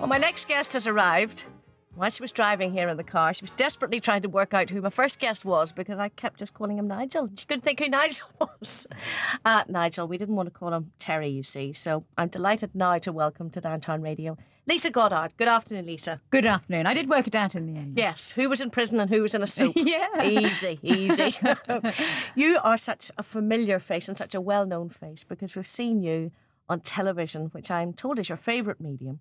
Well, my next guest has arrived. While she was driving here in the car, she was desperately trying to work out who my first guest was because I kept just calling him Nigel. She couldn't think who Nigel was. Nigel, we didn't want to call him Terry, you see, so I'm delighted now to welcome to Downtown Radio Lisa Goodard. Good afternoon, Lisa. Good afternoon. I did work it out in the end. Yes, who was in prison and who was in a soap. Yeah. Easy. You are such a familiar face and such a well-known face because we've seen you on television, which I'm told is your favourite medium,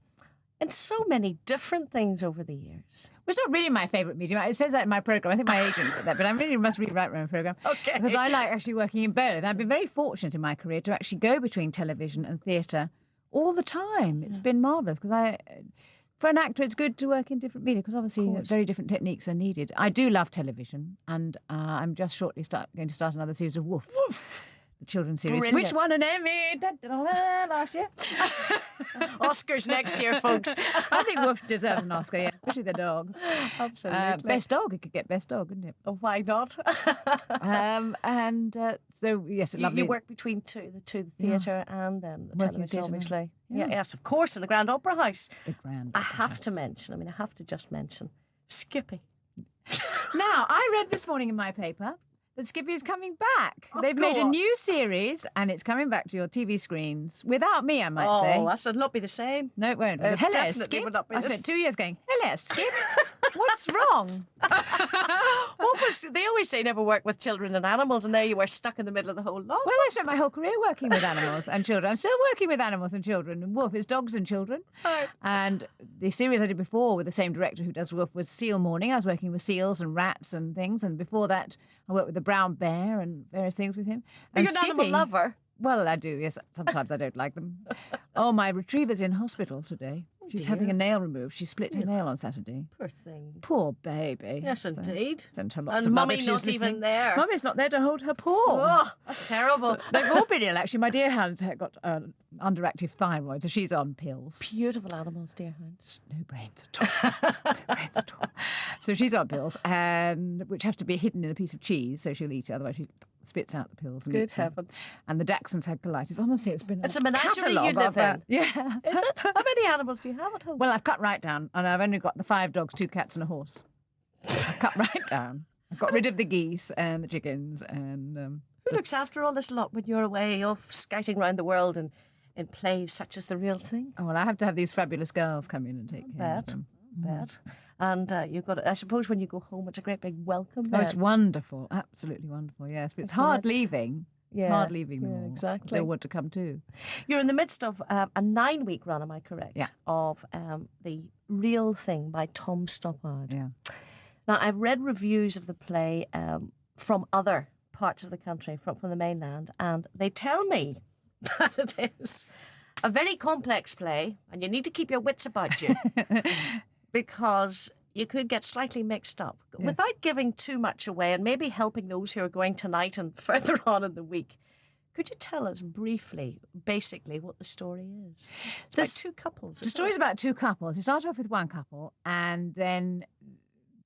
in so many different things over the years. Well, it's not really my favourite medium. It says that in my programme. I think my agent did that, but I really must rewrite my own programme. Okay. Because I like actually working in both. I've been very fortunate in my career to actually go between television and theatre all the time. It's been marvellous because for an actor, it's good to work in different media because obviously very different techniques are needed. I do love television, and I'm just shortly going to start another series of Woof. The children's series, Brilliant. which won an Emmy last year. Oscars next year, folks. I think Woof deserves an Oscar, yeah, especially the dog. Absolutely. Best dog, it could get best dog, couldn't it? Oh, why not? So, yes, a lovely... You work between the theatre and then the Working television, obviously. Yeah. Yes, of course, in the Grand Opera House. The Grand I Opera have House. to mention Skippy. Now, I read this morning in my paper that Skippy is coming back. Oh, They've go made a on. new series and it's coming back to your TV screens without me, I might say. Oh, that would not be the same. No, it won't. It Hello, definitely Skip. would not be I the spent 2 years going, hello, Skip. What's wrong? They always say never work with children and animals, and there you were stuck in the middle of the whole lot. Well, I spent my whole career working with animals and children. I'm still working with animals and children. And Woof is dogs and children. Right. And the series I did before with the same director who does Woof was Seal Morning. I was working with seals and rats and things. And before that, I worked with the brown bear and various things with him. You're And an animal lover. Well, I do, yes. Sometimes I don't like them. Oh, my retriever's in hospital today. She's having a nail removed. She split her nail on Saturday. Poor thing. Poor baby. Yes, indeed. Sent her lots And of love Mummy if she's not listening. even there. Mummy's not there to hold her paw. Oh, that's terrible. They've all been ill, actually. My deer hound's got underactive thyroid, so she's on pills. Beautiful animals, dear hounds. No brains at all. No brains at all. So she's on pills, and which have to be hidden in a piece of cheese, so she'll eat it. Otherwise, she spits out the pills. And Good eats them. heavens. And the Dachshunds had colitis. Honestly, it's been It's a menagerie catalogue you live of, in. Yeah. Is it? How many animals do you have at home? Well, I've cut right down, and I've only got the 5 dogs, 2 cats, and a horse. I've cut right down. I've got rid of the geese and the chickens and... Who looks after all this lot when you're away off scouting around the world and in plays such as The Real Thing? Oh, well, I have to have these fabulous girls come in and take care of them. Bet. And you've got, I suppose, when you go home, it's a great big welcome. Oh, it's then. wonderful. Absolutely wonderful, yes. But it's hard leaving. Yeah. It's hard leaving them Yeah, all. exactly. They want to come too. You're in the midst of a 9-week run, am I correct? Yeah. Of The Real Thing by Tom Stoppard. Yeah. Now, I've read reviews of the play from other parts of the country, from the mainland, and they tell me that it is a very complex play, and you need to keep your wits about you because you could get slightly mixed up. Yeah. Without giving too much away and maybe helping those who are going tonight and further on in the week, could you tell us briefly, basically, what the story is? It's about 2 couples. The story's about 2 couples. You start off with 1 couple and then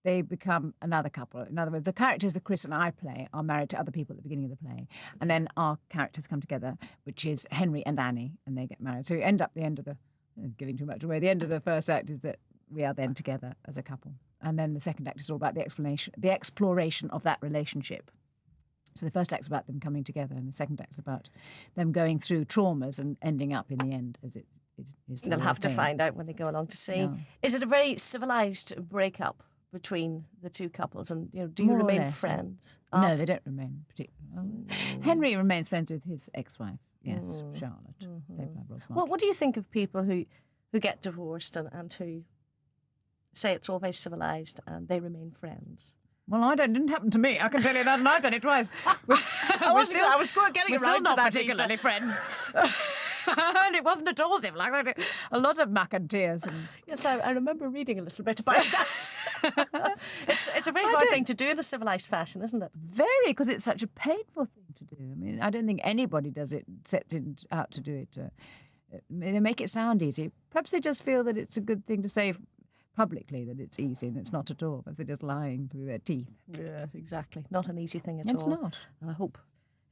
they become another couple. In other words, the characters that Chris and I play are married to other people at the beginning of the play. And then our characters come together, which is Henry and Annie, and they get married. So you end up the end of the, giving too much away, the end of the first act is that we are then together as a couple. And then the second act is all about the exploration of that relationship. So the first act's about them coming together, and the second act's about them going through traumas and ending up in the end as it is. They'll have to find out when they go along to see. No. Is it a very civilised breakup between the 2 couples? And do you More or remain less, friends? No, they don't remain particularly. Henry remains friends with his ex-wife, yes, Charlotte, played by Ross Martin. What do you think of people who get divorced and who say it's all very civilised and they remain friends? Well, didn't happen to me. I can tell you that, and I've done it twice. I was getting we're still around to not that, particularly friends. And it wasn't at all like that. A lot of muck and tears. And... Yes, I remember reading a little bit about that. It's a very hard thing to do in a civilised fashion, isn't it? Very, because it's such a painful thing to do. I mean, I don't think anybody sets out to do it. They make it sound easy. Perhaps they just feel that it's a good thing to say publicly that it's easy, and it's not at all, because they're just lying through their teeth. Yeah, exactly. Not an easy thing at It's all. not. And I hope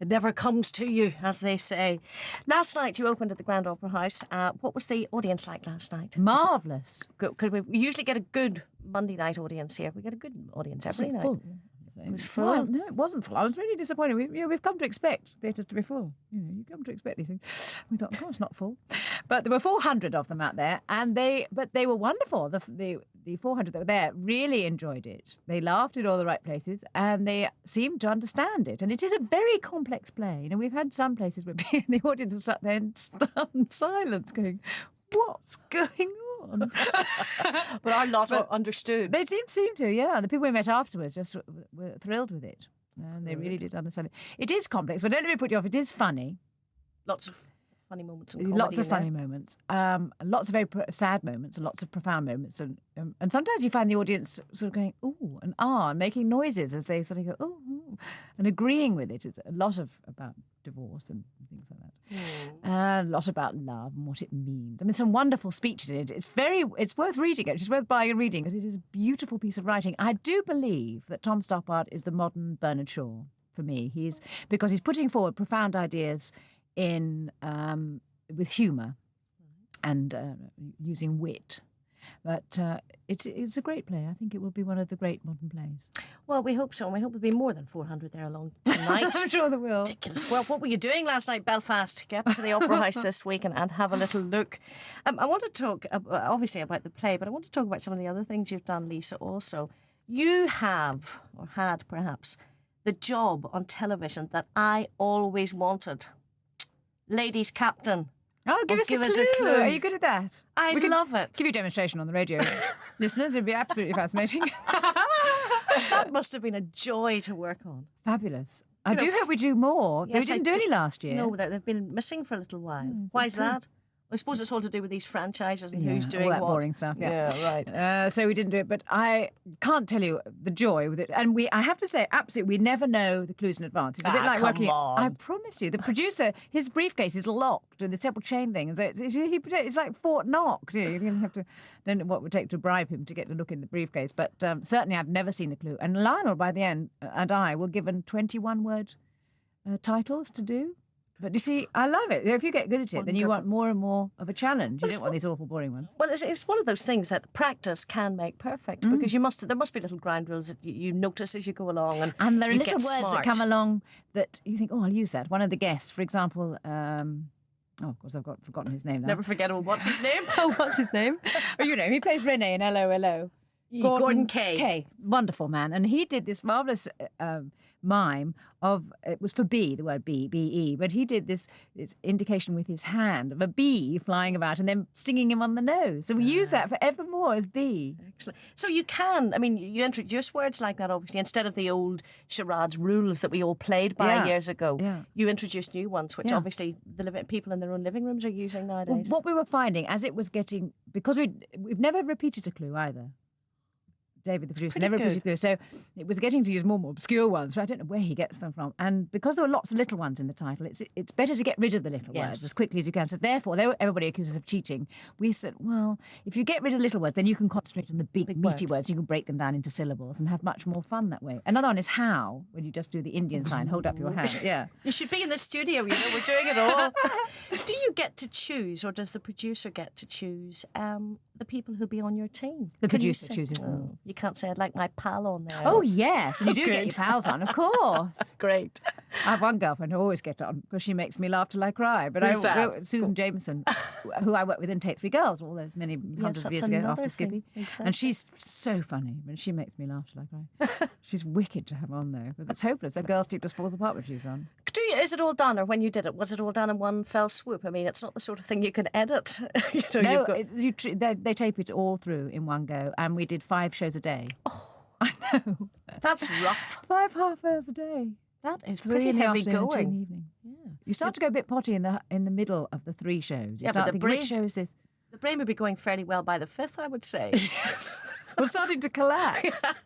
It never comes to you, as they say. Last night you opened at the Grand Opera House. What was the audience like last night? Marvellous. Because we usually get a good Monday night audience here. We get a good audience every night. Full. It was full. Well, no, it wasn't full. I was really disappointed. We've come to expect theatres to be full. You come to expect these things. We thought, oh, it's not full. But there were 400 of them out there, and they were wonderful. The 400 that were there really enjoyed it. They laughed in all the right places, and they seemed to understand it. And it is a very complex play. We've had some places where the audience was sat there in stunned silence, going, "What's going on?" But our lot understood. They seem to, yeah. The people we met afterwards just were thrilled with it. And they really did understand it. It is complex, but don't let me put you off. It is funny. Lots of funny moments. Lots of funny moments. Lots of very sad moments and lots of profound moments. And sometimes you find the audience sort of going, ooh, and ah, and making noises as they sort of go, ooh, ooh, and agreeing with it. It's a lot about divorce and things like that. A lot about love and what it means. I mean, some wonderful speeches in it. It's worth reading it. It's worth buying and reading because it is a beautiful piece of writing. I do believe that Tom Stoppard is the modern Bernard Shaw for me. Because he's putting forward profound ideas in with humour and using wit. But it's a great play. I think it will be one of the great modern plays. Well, we hope so. And we hope there'll be more than 400 there along tonight. I'm sure there will. Ridiculous. Well, what were you doing last night, Belfast? Get to the Opera House this week and have a little look. I want to talk, obviously, about the play, but I want to talk about some of the other things you've done, Lisa, also. You have, or had perhaps, the job on television that I always wanted. Ladies' captain. Oh, give us a clue. Are you good at that? I love it. Give you a demonstration on the radio. Listeners, it'd be absolutely fascinating. That must have been a joy to work on. Fabulous. I do hope we do more. Yes, we didn't do any last year. No, they've been missing for a little while. Why is that? I suppose it's all to do with these franchises and who's doing all that what. boring stuff. Yeah, right. So we didn't do it, but I can't tell you the joy with it. And I have to say, absolutely, we never know the clues in advance. It's a bit like come working. on. I promise you, the producer, his briefcase is locked with the several chain thing. So it's like Fort Knox. You're going to have to. Don't know what it would take to bribe him to get a look in the briefcase. But certainly, I've never seen a clue. And Lionel, by the end, and I were given 21-word titles to do. But you see, I love it. If you get good at it, then you want more and more of a challenge. You don't want these awful boring ones. Well, it's one of those things that practice can make perfect because there must be little ground rules that you notice as you go along. And there are you little get words smart. that come along that you think, oh, I'll use that. One of the guests, for example, of course, I've forgotten his name now. Never forget, what's his name? What's his name? Oh, he plays Rene in LOLO. Gordon Kay. Wonderful man. And he did this marvellous mime of, it was for bee, the word bee, B-E, but he did this indication with his hand of a bee flying about and then stinging him on the nose. So we use that forevermore as bee. Excellent. So you can, you introduce words like that, obviously, instead of the old charades rules that we all played by years ago. Yeah. You introduced new ones, which obviously people in their own living rooms are using nowadays. Well, what we were finding as it was getting, because we've never repeated a clue either. David, the producer, never repeated clues. So it was getting to use more and more obscure ones. So I don't know where he gets them from. And because there were lots of little ones in the title, it's better to get rid of the little words as quickly as you can. So therefore, everybody accuses us of cheating. We said, well, if you get rid of little words, then you can concentrate on the big meaty words. You can break them down into syllables and have much more fun that way. Another one is how, when you just do the Indian sign, hold up your hand. Yeah. You should be in the studio, we're doing it all. Do you get to choose, or does the producer get to choose the people who'll be on your team? The producer chooses them. You can't say, I'd like my pal on there. Oh, yes. And you do get your pals on, of course. Great. I have one girlfriend who always get on because she makes me laugh till I cry. But Who's that? Susan Jameson, who I worked with in Take 3 Girls all those many hundreds of years ago after Skippy. Exactly. And she's so funny, and she makes me laugh till I cry. She's wicked to have on there because it's hopeless. A girl's team just falls apart when she's on. Is it all done, or when you did it, was it all done in one fell swoop? It's not the sort of thing you can edit. No, they tape it all through in one go, and we did 5 shows a day. Oh, I know. That's rough. 5 half hours a day. That is 3 pretty in the heavy afternoon, 2 in going. the evening. Yeah. You start to go a bit potty in the middle of the 3 shows. You start thinking, which show is this? The brain would be going fairly well by the 5th, I would say. Yes. We're starting to collapse.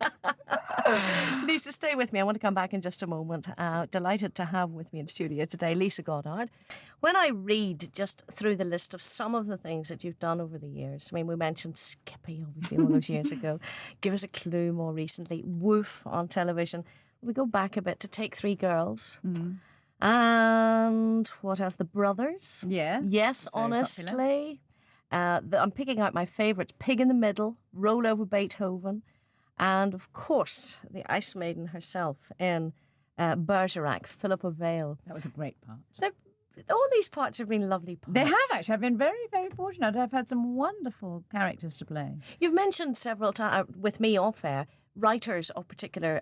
Lisa, stay with me. I want to come back in just a moment. Delighted to have with me in studio today Lisa Goddard. When I read just through the list of some of the things that you've done over the years, we mentioned Skippy, obviously, all those years ago. Give us a clue more recently. Woof on television. We go back a bit to Take 3 Girls. And what else? The Brothers. Yeah. Yes, It's very popular. honestly. I'm picking out my favourites. Pig in the Middle, Roll Over Beethoven, and of course, the Ice Maiden herself in Bergerac, Philippa Vale. That was a great part. All these parts have been lovely parts. They have actually. I've been very, very fortunate. I've had some wonderful characters to play. You've mentioned several times with me off air writers of particular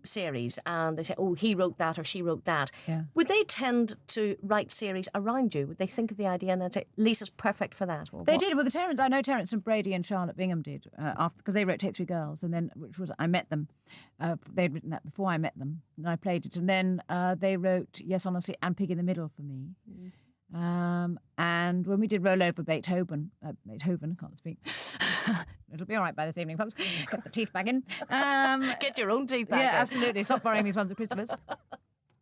series, and they say, "Oh, he wrote that or she wrote that." Yeah. Would they tend to write series around you? Would they think of the idea and then say, "Lisa's perfect for that"? Or They what? did with the Terence. I know Terence and Brady and Charlotte Bingham did after because they wrote Take Three Girls, and then I met them. They'd written that before I met them, and I played it, and then they wrote Yes, Honestly and Pig in the Middle for me. And when we did Roll Over Beethoven, I can't speak. It'll be all right by this evening, folks. Get the teeth back in. Get your own teeth back. Yeah, in. absolutely. Stop borrowing these ones at Christmas.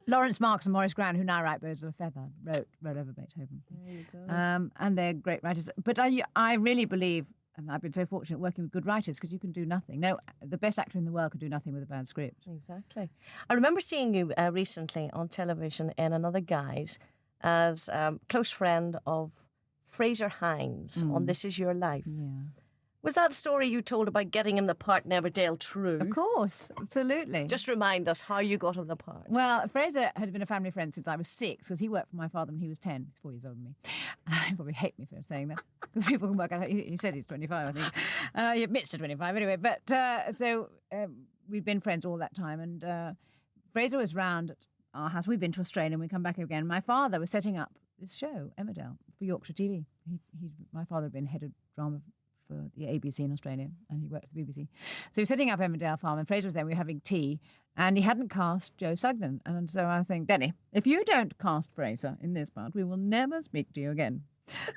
Lawrence Marks and Maurice Gran, who now write Birds of a Feather, wrote Roll Over Beethoven. There you go. And they're great writers. But I really believe, and I've been so fortunate working with good writers, because you can do nothing. No, the best actor in the world could do nothing with a bad script. Exactly. I remember seeing you recently on television in Another Guise as close friend of Fraser Hines on This Is Your Life. Yeah. Was that story you told about getting him the part in Emmerdale true? Of course, absolutely. Just remind us how you got him the part. Well, Fraser had been a family friend since I was 6, because he worked for my father when he was 10. He's 4 years older than me. He probably hate me for saying that, because people can work out. He says he's 25, I think. He admits to 25 anyway. But so we've been friends all that time, and Fraser was round at our house. We've been to Australia and we come back again. My father was setting up this show, Emmerdale, for Yorkshire TV. My father had been head of drama for the ABC in Australia, and he worked at the BBC. So he was setting up Emmerdale Farm, and Fraser was there. We were having tea, and he hadn't cast Joe Sugden. And so I was saying, Denny, if you don't cast Fraser in this part, we will never speak to you again.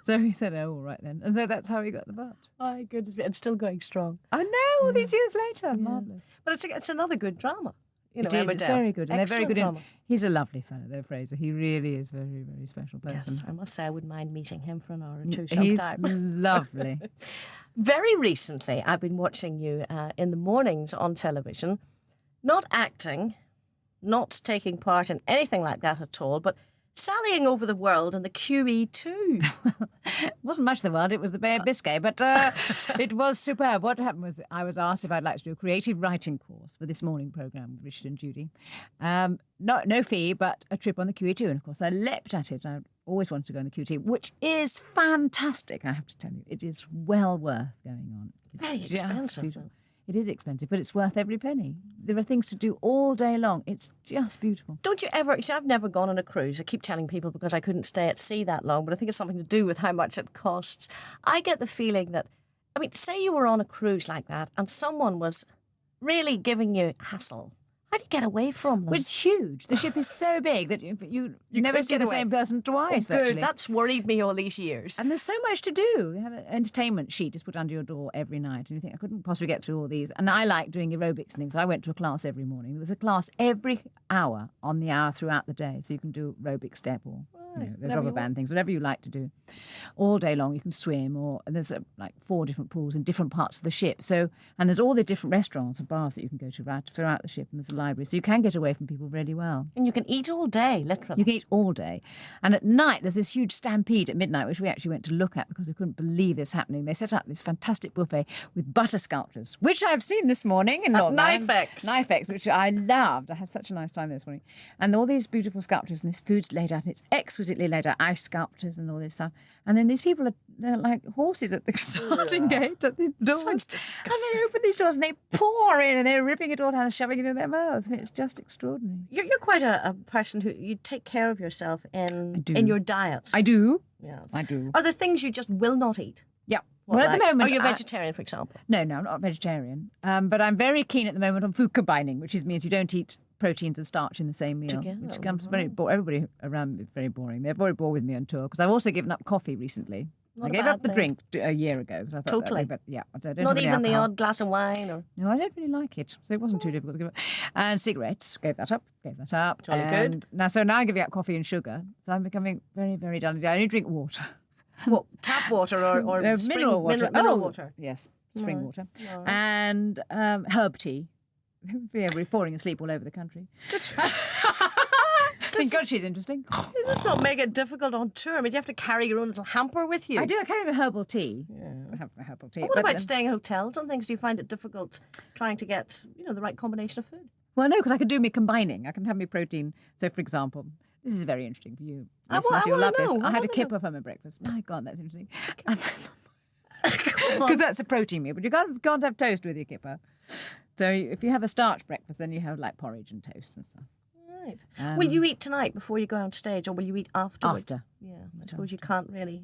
So he said, oh, all right then. And so that's how he got the part. My goodness me, it's still going strong. I know, all these years later. Marvellous. But it's another good drama. You know, It is, it's very good. And they're very Excellent good. drama. He's a lovely fellow, though, Fraser. He really is a very, very special person. Yes, I must say I wouldn't mind meeting him for an hour or two He's sometime. lovely. Very recently, I've been watching you in the mornings on television, not acting, not taking part in anything like that at all, but sallying over the world in the QE2. It wasn't much of the world, it was the Bay of Biscay, but it was superb. What happened was I was asked if I'd like to do a creative writing course for this morning programme with Richard and Judy. No fee, but a trip on the QE2. And of course, I leapt at it. I always wanted to go on the QE2, which is fantastic, I have to tell you. It is well worth going on. It's Very just expensive, beautiful. It is expensive, but it's worth every penny. There are things to do all day long. It's just beautiful. Don't you ever... See, I've never gone on a cruise. I keep telling people because I couldn't stay at sea that long, but I think it's something to do with how much it costs. I get the feeling that... I mean, say you were on a cruise like that and someone was really giving you hassle. How do you get away from them? Well, it's huge. The ship is so big that you never could see get the away. same person twice, Good. virtually. That's worried me all these years. And there's so much to do. They have an entertainment sheet just put under your door every night. And you think, I couldn't possibly get through all these. And I like doing aerobics and things. I went to a class every morning. There was a class every hour on the hour throughout the day. So you can do aerobic step or there's whatever rubber you band things, whatever you like to do. All day long you can swim, or and there's like 4 different pools in different parts of the ship. So and there's all the different restaurants and bars that you can go to right throughout the ship, and there's a library. So you can get away from people really well. And you can eat all day, literally. You can eat all day. And at night, there's this huge stampede at midnight, which we actually went to look at because we couldn't believe this happening. They set up this fantastic buffet with butter sculptures, which I've seen this morning in Northern Knifex. Knifex, which I loved. I had such a nice time this morning. And all these beautiful sculptures, and this food's laid out, and it's exquisitely laid out, ice sculptures and all this stuff. And then these people they're like horses at the starting gate at the doors. Sounds And disgusting. they open these doors and they pour in and they're ripping it all down and shoving it in their mouths. I mean, it's just extraordinary. You're quite a person who you take care of yourself in do. your diet. I do. Yes. I do. Are there things you just will not eat? Yeah. What, Well, at the like- moment, Are you a I- vegetarian, for example? No, I'm not a vegetarian. But I'm very keen at the moment on food combining, which means you don't eat proteins and starch in the same meal, Together, which becomes very boring. Everybody around me is very boring. They're very bored with me on tour because I've also given up coffee recently. Not I a gave bad up the thing. drink a year ago because I thought Totally. but yeah, I don't Not have any even the alcohol. odd glass of wine or... No, I don't really like it, so it wasn't too difficult to give up. And cigarettes, gave that up. Jolly good. And now I'm giving up coffee and sugar, so I'm becoming very, very dull. I only drink water. What, tap water or No, spring, mineral water. Mineral Oh, water? Yes, spring water. All right. And herb tea. Yeah, we're falling asleep all over the country. Does Thank God she's interesting. It does not make it difficult on tour. I mean, do you have to carry your own little hamper with you? I do. I carry my herbal tea. Yeah. I have my herbal tea. What about staying in hotels and things? Do you find it difficult trying to get, the right combination of food? Well, no, because I can do me combining. I can have me protein. So, for example, this is very interesting for you. Listeners, you'll love this. I had a kipper for my breakfast. My God, that's interesting. Because that's a protein meal, but you can't have toast with your kipper. So if you have a starch breakfast, then you have like porridge and toast and stuff. Right. Will you eat tonight before you go on stage, or will you eat afterwards? After. Yeah, I suppose you can't really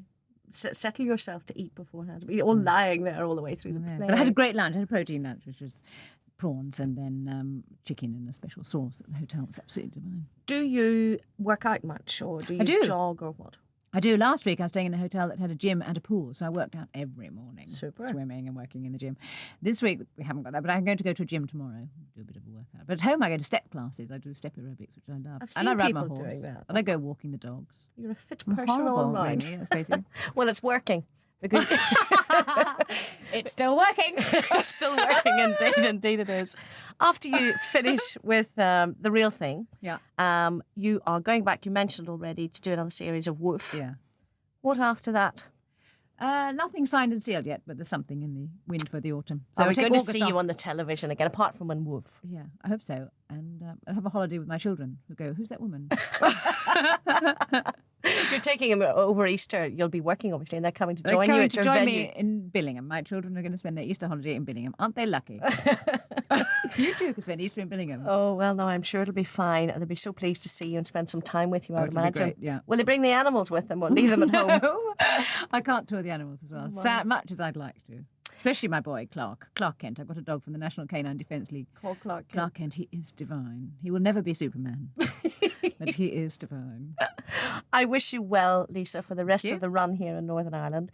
settle yourself to eat beforehand. But you're all lying there all the way through the play. But I had a great lunch. I had a protein lunch, which was prawns and then chicken in a special sauce at the hotel. It was absolutely divine. Do you work out much, or do you jog, or what? I do. Last week I was staying in a hotel that had a gym and a pool, so I worked out every morning. Super. Swimming and working in the gym. This week we haven't got that, but I'm going to go to a gym tomorrow, do a bit of a workout. But at home I go to step classes. I do step aerobics, which I love. I've seen and I ride my people horse. doing that. And I go walking the dogs. You're a fit I'm person horrible, all right. really, that's basically. Well, it's working. Because it's still working. It's still working, indeed it is. After you finish with The Real Thing, you are going back, you mentioned already, to do another series of Woof. Yeah. What after that? Nothing signed and sealed yet, but there's something in the wind for the autumn. So we're going to August see off. you on the television again, apart from when Woof. Yeah, I hope so. And I'll have a holiday with my children who go, who's that woman? You're taking them over Easter. You'll be working, obviously, and they're coming to join you at your join venue. me in Billingham. My children are going to spend their Easter holiday in Billingham. Aren't they lucky? You too can spend Easter in Billingham. Oh, well, no, I'm sure it'll be fine. They'll be so pleased to see you and spend some time with you, I would it'll be imagine. great, yeah. Will they bring the animals with them or leave them at home? No, I can't tour the animals as well, much as I'd like to. Especially my boy, Clark Kent. I've got a dog from the National Canine Defence League. Called Clark Kent. Clark Kent, he is divine. He will never be Superman, but he is divine. I wish you well, Lisa, for the rest of the run here in Northern Ireland.